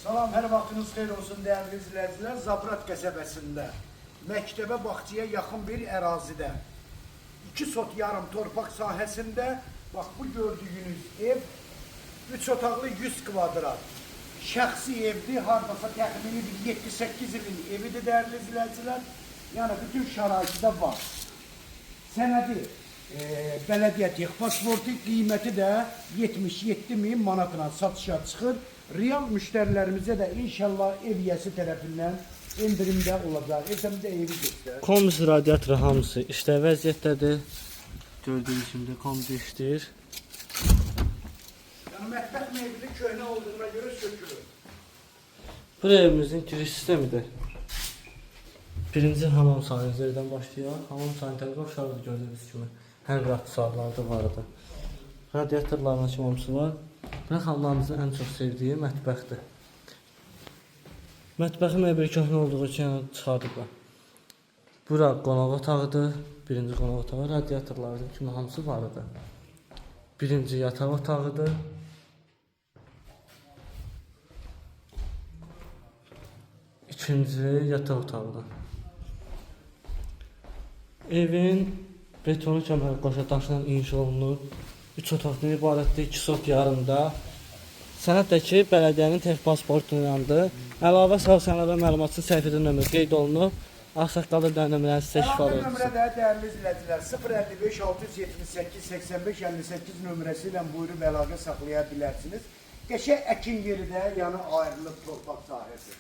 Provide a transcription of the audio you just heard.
Salam, hər vaxtınız xeyir olsun dəyərli izləyicilər. Zabrat qəsəbəsində, məktəbə bağçaya yaxın bir ərazidə, 2 sot yarım torpaq sahəsində, bax bu gördüyünüz ev 3 otaqlı 100 kvadrat. Şəxsi evdir, haradasa təxmini 7-8 ilin evidir dəyərli izləyicilər. Yəni bütün şəraiti də var. Sənədi bələdiyyə texnik pasportu, qiyməti də 77.000 manatla satışa çıxır. Real müştərilərimizə də inşallah ev yiyəsi tərəfindən endirimdə olacaq. Evdə evi göstər. Kombis radiatoru hamısı işlə vəziyyətdədir. Gördüyünüz kimi kombis işləyir. Yəni mətbəx mebeli köhnə olduğuna görə sökülür. Bu evimizin giriş sistemidir. Birinci hamam sanitərdən başlayaq. Hamam sanitərdə aşağıda gördüyünüz kimi hər bir aksesuarlarda vardı. Radiatorların hamısı var. Bura xanımlarımızın ən çox sevdiyi mətbəxdir. Mətbəxin mebeli köhnə olduğu üçün çıxardıblar. Bura qonaq otağıdır. Birinci qonaq otağı, radiatorların kimi hamısı vardı. Birinci yataq otağıdır. İkinci yataq otağıdır. Evin betonu kəməri qoşa daşla inşa olunub. 3 otaqdan ibarətdir, 2 sot yarımda. Sənəddəki bələdiyyənin texnik pasportundandır. Əlavə sənəd və məlumatçı səhifədə nömrə qeyd olunub. Ağsaqqalda nömrənizi təşkil olunur. Nömrə də dəyərli izləyicilər 055 678 85 58 nömrəsi ilə buyurub əlaqə saxlaya bilərsiniz. Qəşəng əkin yeri də yəni ayrılıb torpaq sahəsi.